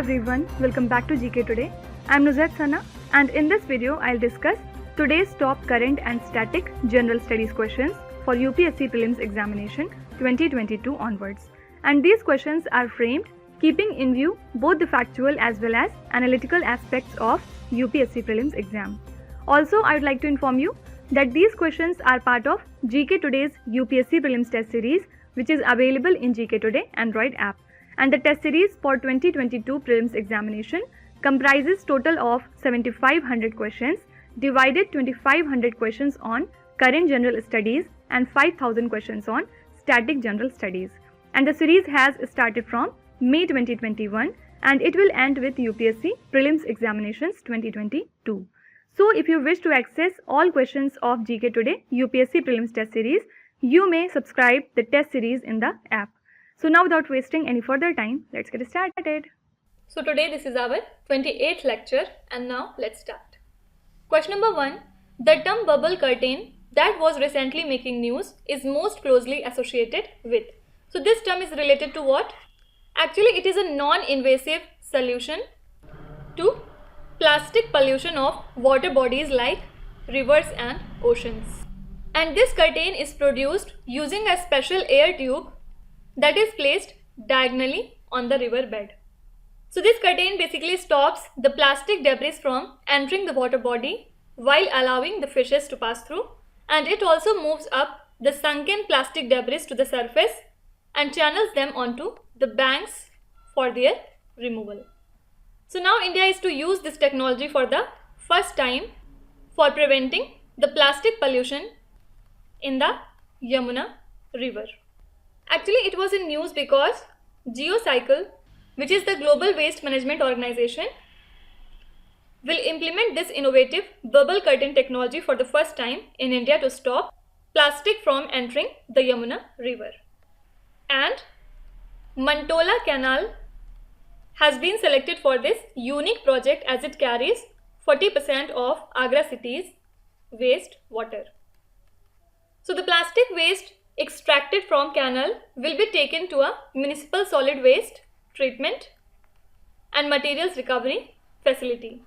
everyone, welcome back to GK Today. I'm Nuzhat Sana and in this video I'll discuss today's top current and static general studies questions for UPSC Prelims Examination 2022 onwards. And these questions are framed keeping in view both the factual as well as analytical aspects of UPSC Prelims exam. Also, I would like to inform you that these questions are part of GK Today's UPSC Prelims test series, which is available in GK Today Android app. And the test series for 2022 Prelims examination comprises total of 7500 questions, divided 2500 questions on current general studies and 5000 questions on static general studies. And the series has started from May 2021 and it will end with UPSC Prelims Examinations 2022. So if you wish to access all questions of GK Today UPSC Prelims test series, you may subscribe the test series in the app. So now without wasting any further time, let's get started. So today this is our 28th lecture and now let's start. Question number 1. The term bubble curtain that was recently making news is most closely associated with. So this term is related to what? Actually it is a non-invasive solution to plastic pollution of water bodies like rivers and oceans. And this curtain is produced using a special air tube that is placed diagonally on the river bed. So this curtain basically stops the plastic debris from entering the water body while allowing the fishes to pass through, and it also moves up the sunken plastic debris to the surface and channels them onto the banks for their removal. So now India is to use this technology for the first time for preventing the plastic pollution in the Yamuna river. Actually, it was in news because GeoCycle, which is the global waste management organization, will implement this innovative bubble curtain technology for the first time in India to stop plastic from entering the Yamuna river. And Mantola Canal has been selected for this unique project as it carries 40% of Agra city's waste water. So the plastic waste extracted from canal will be taken to a municipal solid waste treatment and materials recovery facility.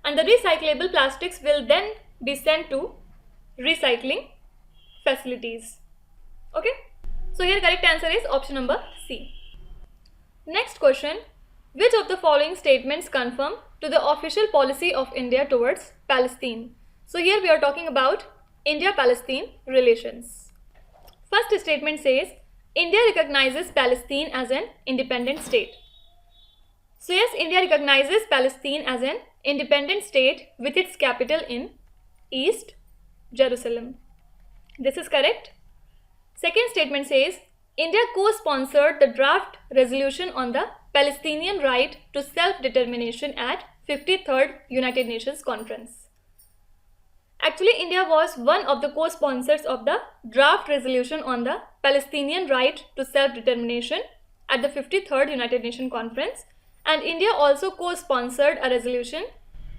And the recyclable plastics will then be sent to recycling facilities. Okay? So here correct answer is option number C. Next question. Which of the following statements confirm to the official policy of India towards Palestine? So here we are talking about India-Palestine relations. First statement says, India recognizes Palestine as an independent state. So yes, India recognizes Palestine as an independent state with its capital in East Jerusalem. This is correct. Second statement says, India co-sponsored the draft resolution on the Palestinian right to self-determination at 53rd United Nations Conference. Actually, India was one of the co-sponsors of the draft resolution on the Palestinian right to self-determination at the 53rd United Nations Conference, and India also co-sponsored a resolution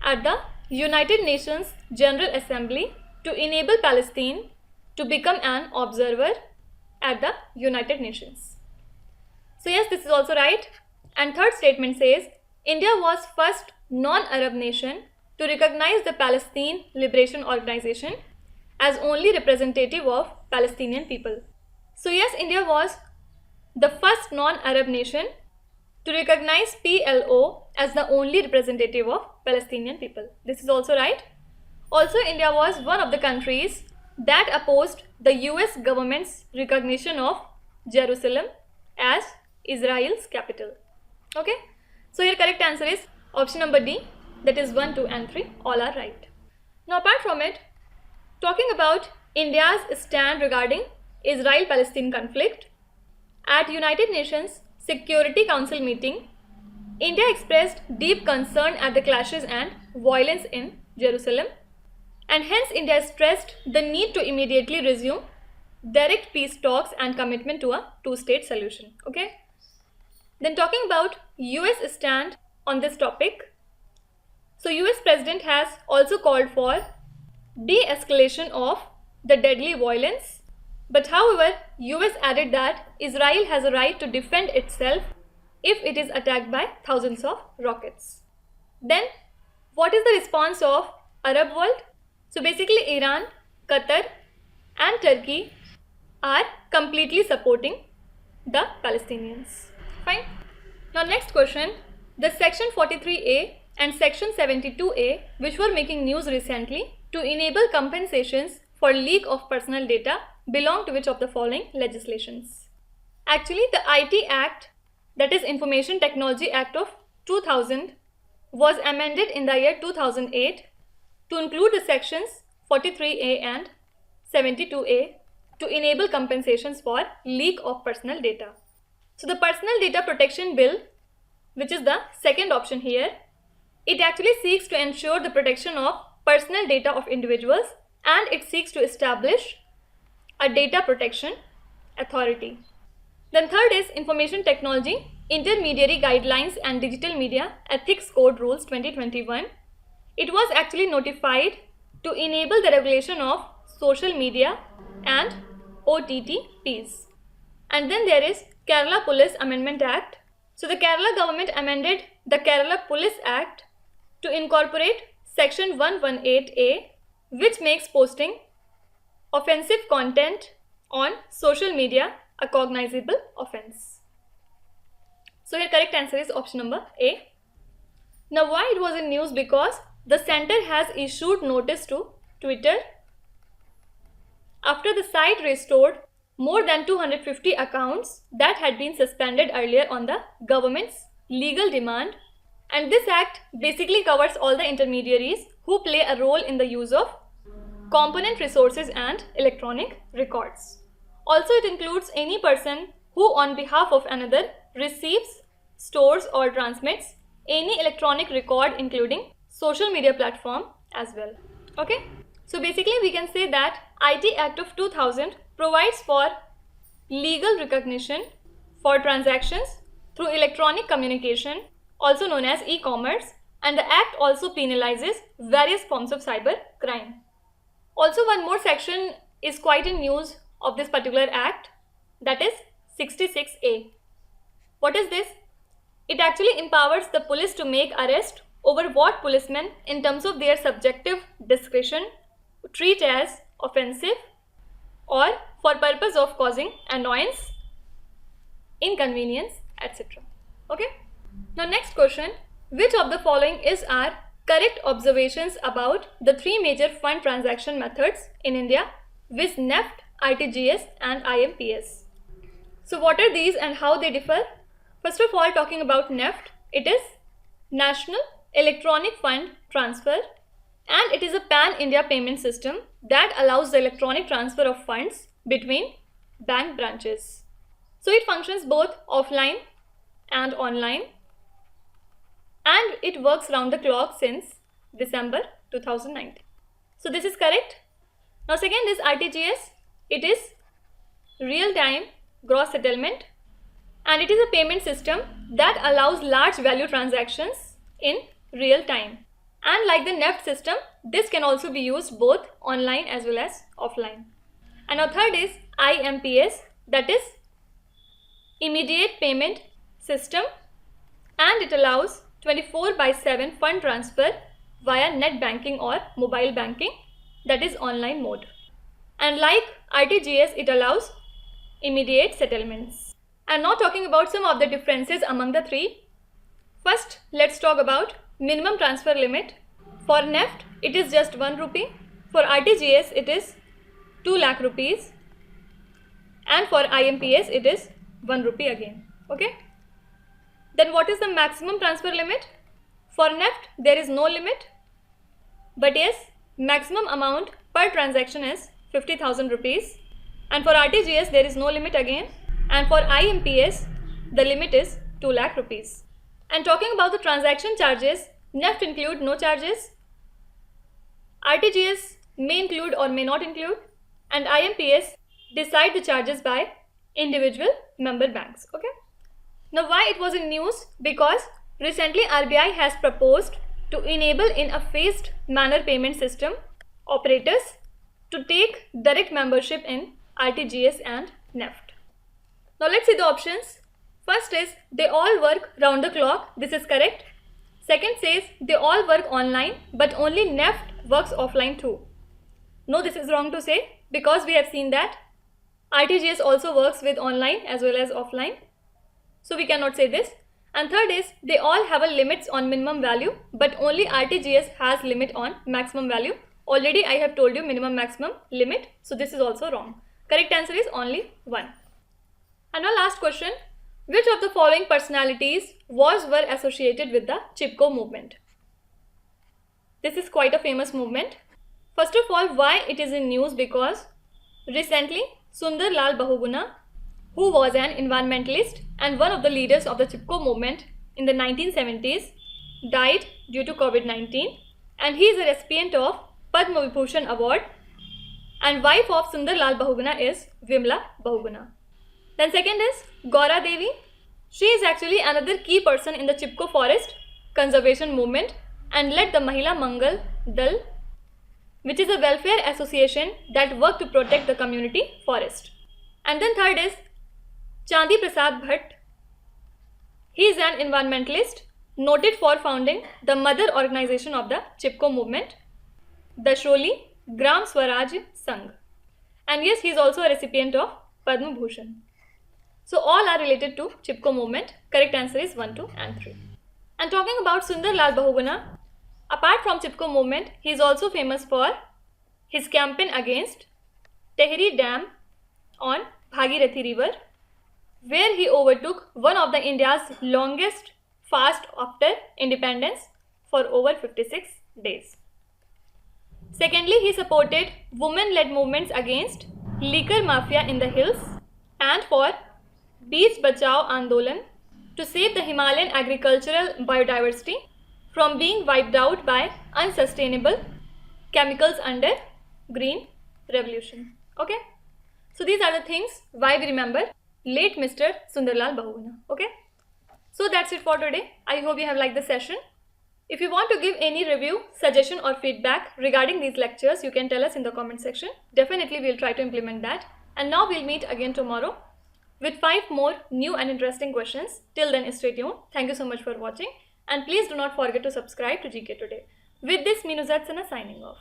at the United Nations General Assembly to enable Palestine to become an observer at the United Nations. So yes, this is also right. And third statement says, India was first non-Arab nation to recognize the Palestine Liberation Organization as only representative of Palestinian people. So yes, India was the first non-Arab nation to recognize PLO as the only representative of Palestinian people. This is also right. Also, India was one of the countries that opposed the US government's recognition of Jerusalem as Israel's capital. Okay. So here correct answer is option number D. That is 1, 2 and 3, all are right. Now apart from it, talking about India's stand regarding Israel-Palestine conflict, at United Nations Security Council meeting, India expressed deep concern at the clashes and violence in Jerusalem, and hence India stressed the need to immediately resume direct peace talks and commitment to a two-state solution. Okay. Then talking about US stand on this topic, so US President has also called for de-escalation of the deadly violence, but however US added that Israel has a right to defend itself if it is attacked by thousands of rockets. Then what is the response of Arab world? So basically Iran, Qatar and Turkey are completely supporting the Palestinians. Fine. Now next question, the section 43A and section 72A, which were making news recently to enable compensations for leak of personal data, belong to which of the following legislations? Actually the IT Act, that is Information Technology Act of 2000, was amended in the year 2008 to include the sections 43A and 72A to enable compensations for leak of personal data. So the Personal Data Protection Bill, which is the second option here, it actually seeks to ensure the protection of personal data of individuals, and it seeks to establish a data protection authority. Then third is Information Technology Intermediary Guidelines and Digital Media Ethics Code Rules 2021. It was actually notified to enable the regulation of social media and OTTPs. And then there is Kerala Police Amendment Act. So the Kerala government amended the Kerala Police Act to incorporate section 118A, which makes posting offensive content on social media a cognizable offense. So your correct answer is option number A. Now why it was in news? Because the center has issued notice to Twitter after the site restored more than 250 accounts that had been suspended earlier on the government's legal demand, and this act basically covers all the intermediaries who play a role in the use of component resources and electronic records. Also it includes any person who on behalf of another receives, stores or transmits any electronic record including social media platform as well. Okay, so basically we can say that IT Act of 2000 provides for legal recognition for transactions through electronic communication, also known as e-commerce, and the act also penalizes various forms of cyber crime. Also one more section is quite in news of this particular act, that is 66A. What is this? It actually empowers the police to make arrest over what policemen, in terms of their subjective discretion, treat as offensive or for purpose of causing annoyance, inconvenience, etc. Okay. Now next question, which of the following is our correct observations about the three major fund transaction methods in India, viz. NEFT, RTGS and IMPS? So what are these and how they differ? First of all, talking about NEFT, it is National Electronic Fund Transfer, and it is a pan-India payment system that allows the electronic transfer of funds between bank branches. So it functions both offline and online, and it works round the clock since December 2019. So this is correct. Now second is RTGS. It is real-time gross settlement, and it is a payment system that allows large value transactions in real time. And like the NEFT system, this can also be used both online as well as offline. And now third is IMPS, that is immediate payment system, and it allows 24/7 fund transfer via net banking or mobile banking, that is online mode. And like RTGS, it allows immediate settlements. And now talking about some of the differences among the three. First, let's talk about minimum transfer limit. For NEFT, it is just 1 rupee. For RTGS, it is 2 lakh rupees. And for IMPS, it is 1 rupee again. Okay. Then what is the maximum transfer limit? For NEFT, there is no limit. But yes, maximum amount per transaction is 50,000 rupees. And for RTGS, there is no limit again. And for IMPS, the limit is 2 lakh rupees. And talking about the transaction charges, NEFT include no charges. RTGS may include or may not include. And IMPS decide the charges by individual member banks. Okay. Now why it was in news? Because recently RBI has proposed to enable in a phased manner payment system operators to take direct membership in RTGS and NEFT. Now let's see the options. First is they all work round the clock. This is correct. Second says they all work online, but only NEFT works offline too. No, this is wrong to say, because we have seen that RTGS also works with online as well as offline. So we cannot say this. And third is they all have a limits on minimum value, but only RTGS has limit on maximum value. Already I have told you minimum maximum limit, so this is also wrong. Correct answer is only 1. And now last question, which of the following personalities were associated with the Chipko movement? This is quite a famous movement. First of all, why it is in news? Because recently Sundar Lal Bahuguna, who was an environmentalist and one of the leaders of the Chipko movement in the 1970s, died due to COVID-19, and he is a recipient of Padma Vibhushan Award, and wife of Sundar Lal Bahuguna is Vimla Bahuguna. Then second is Gaura Devi. She is actually another key person in the Chipko forest conservation movement and led the Mahila Mangal Dal, which is a welfare association that worked to protect the community forest. And then third is Chandi Prasad Bhatt. He is an environmentalist noted for founding the mother organization of the Chipko movement, Dasholi Gram Swaraj Sangh. And yes, he is also a recipient of Padma Bhushan. So all are related to Chipko movement. Correct answer is 1, 2 and 3. And talking about Sundar Lal Bahuguna, apart from Chipko movement, he is also famous for his campaign against Tehri Dam on Bhagirathi River, where he overtook one of the India's longest fast after independence for over 56 days. Secondly, he supported women-led movements against liquor mafia in the hills and for Beach Bachao Andolan to save the Himalayan agricultural biodiversity from being wiped out by unsustainable chemicals under Green Revolution. Okay, so these are the things why we remember late Mr. Sundar Lal Bahuguna. Okay, so that's it for today. I hope you have liked the session. If you want to give any review, suggestion or feedback regarding these lectures, you can tell us in the comment section. Definitely we'll try to implement that. And now we'll meet again tomorrow with 5 more new and interesting questions. Till then, stay tuned. Thank you so much for watching. And please do not forget to subscribe to GK Today. With this, me Nuzhat Sana signing off.